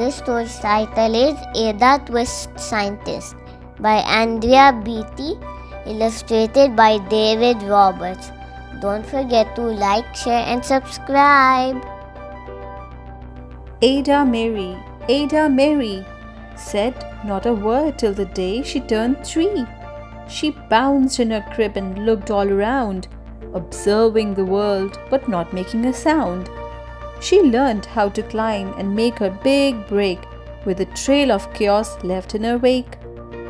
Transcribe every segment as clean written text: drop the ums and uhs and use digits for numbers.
This story's title is Ada Twist Scientist by Andrea Beatty, illustrated by David Roberts. Don't forget to like, share and subscribe. Ada Mary, said not a word till the day she turned 3. She bounced in her crib and looked all around, observing the world but not making a sound. She learned how to climb and make her big break with a trail of chaos left in her wake.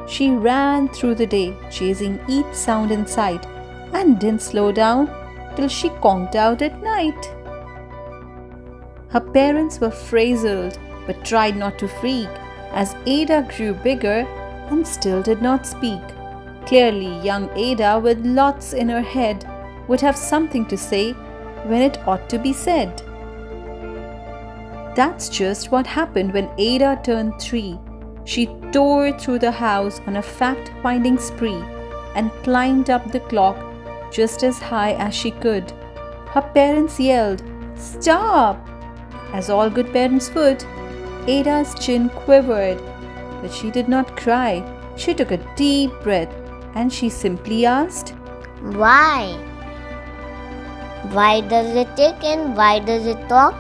She ran through the day, chasing each sound in sight, and didn't slow down till she conked out at night. Her parents were frazzled but tried not to freak as Ada grew bigger and still did not speak. Clearly, young Ada, with lots in her head, would have something to say when it ought to be said. That's just what happened when Ada turned 3. She tore through the house on a fact-finding spree and climbed up the clock just as high as she could. Her parents yelled, "Stop!" as all good parents would. Ada's chin quivered, but she did not cry. She took a deep breath and she simply asked, Why? Why does it tick and why does it talk?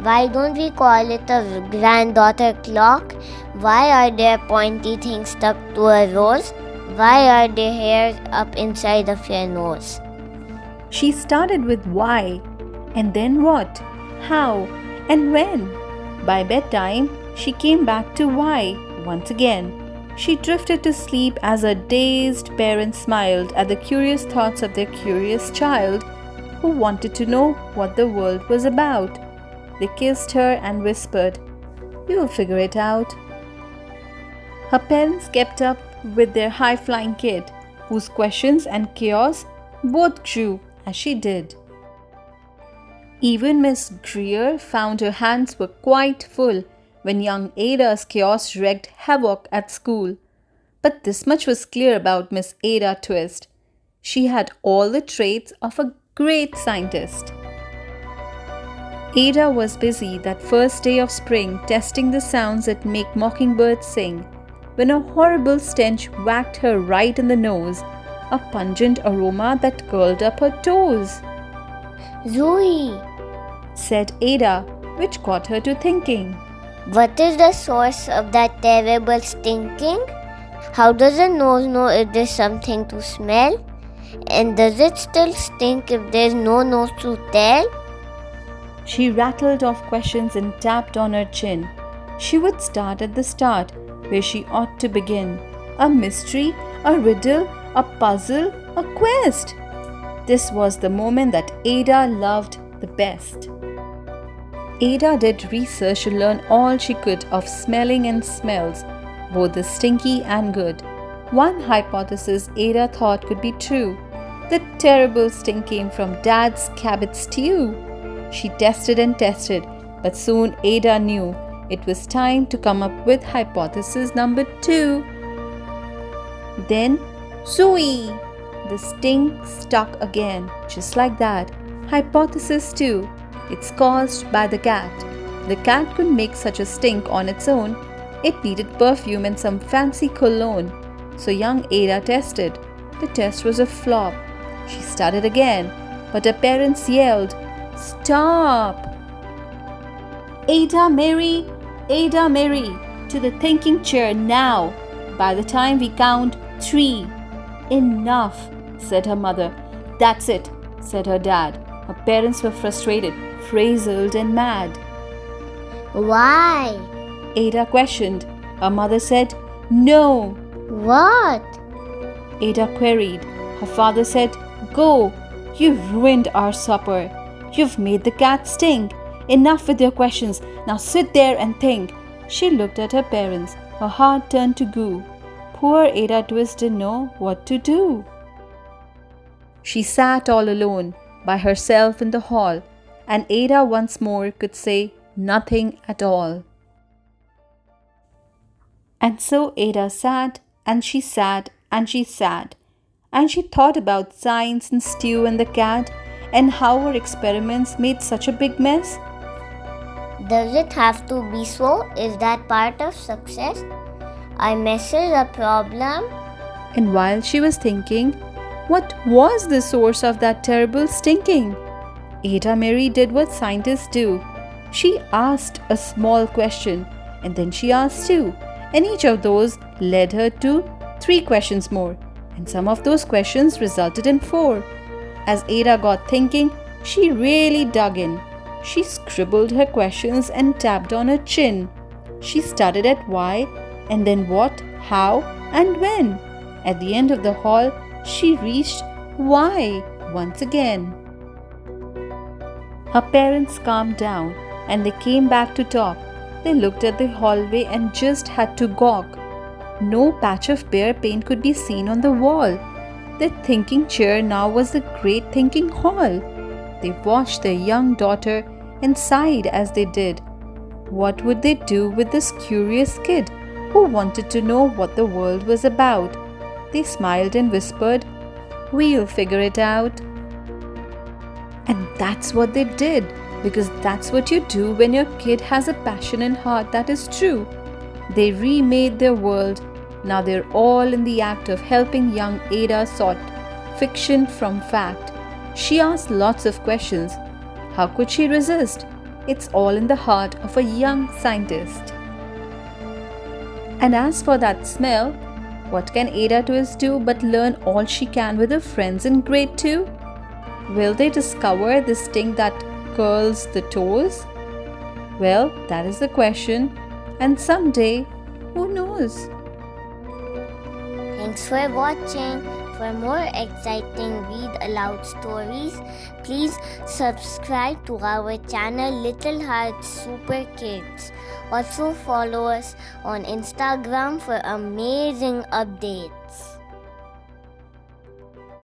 Why don't we call it a granddaughter clock? Why are there pointy things stuck to a rose? Why are there hairs up inside of your nose? She started with why, and then what, how, and when. By bedtime, she came back to why once again. She drifted to sleep as her dazed parents smiled at the curious thoughts of their curious child who wanted to know what the world was about. They kissed her and whispered, "You'll figure it out." Her parents kept up with their high-flying kid, whose questions and chaos both grew as she did. Even Miss Greer found her hands were quite full when young Ada's chaos wreaked havoc at school. But this much was clear about Miss Ada Twist. She had all the traits of a great scientist. Ada was busy that first day of spring testing the sounds that make mockingbirds sing when a horrible stench whacked her right in the nose, a pungent aroma that curled up her toes. Zoe, said Ada, which got her to thinking. What is the source of that terrible stinking? How does a nose know if there's something to smell? And does it still stink if there's no nose to tell? She rattled off questions and tapped on her chin. She would start at the start, where she ought to begin. A mystery, a riddle, a puzzle, a quest. This was the moment that Ada loved the best. Ada did research to learn all she could of smelling and smells, both the stinky and good. One hypothesis Ada thought could be true. The terrible stink came from Dad's cabbage stew. She tested and tested, but soon Ada knew it was time to come up with hypothesis number 2. Then, Zoe! The stink stuck again, just like that. Hypothesis 2. It's caused by the cat. The cat couldn't make such a stink on its own. It needed perfume and some fancy cologne. So young Ada tested. The test was a flop. She started again, but her parents yelled, "Stop! Ada Mary, to the thinking chair now. By the time we count 3. Enough, said her mother. That's it, said her dad. Her parents were frustrated, frazzled and mad. Why? Ada questioned. Her mother said, "No." What? Ada queried. Her father said, "Go, you've ruined our supper. You've made the cat stink. Enough with your questions. Now sit there and think." She looked at her parents. Her heart turned to goo. Poor Ada Twist didn't know what to do. She sat all alone by herself in the hall, and Ada once more could say nothing at all. And so Ada sat, and she sat, and she sat, and she thought about science and stew and the cat, and how her experiments made such a big mess. Does it have to be so? Is that part of success? Are messes a problem? And while she was thinking, what was the source of that terrible stinking? Ada Mary did what scientists do. She asked a small question, and then she asked two, and each of those led her to 3 questions more, and some of those questions resulted in 4. As Ada got thinking, she really dug in. She scribbled her questions and tapped on her chin. She started at why, and then what, how, and when. At the end of the hall, she reached why once again. Her parents calmed down and they came back to talk. They looked at the hallway and just had to gawk. No patch of bare paint could be seen on the wall. Their thinking chair now was the great thinking hall. They watched their young daughter and sighed as they did. What would they do with this curious kid who wanted to know what the world was about? They smiled and whispered, "We'll figure it out." And that's what they did, because that's what you do when your kid has a passion and heart that is true. They remade their world. Now they're all in the act of helping young Ada sort fiction from fact. She asked lots of questions. How could she resist? It's all in the heart of a young scientist. And as for that smell, what can Ada Twist do but learn all she can with her friends in grade 2? Will they discover the stink that curls the toes? Well, that is the question, and someday, who knows? Thanks for watching. For more exciting read aloud stories, please subscribe to our channel Little Hearts Super Kids. Also follow us on Instagram for amazing updates.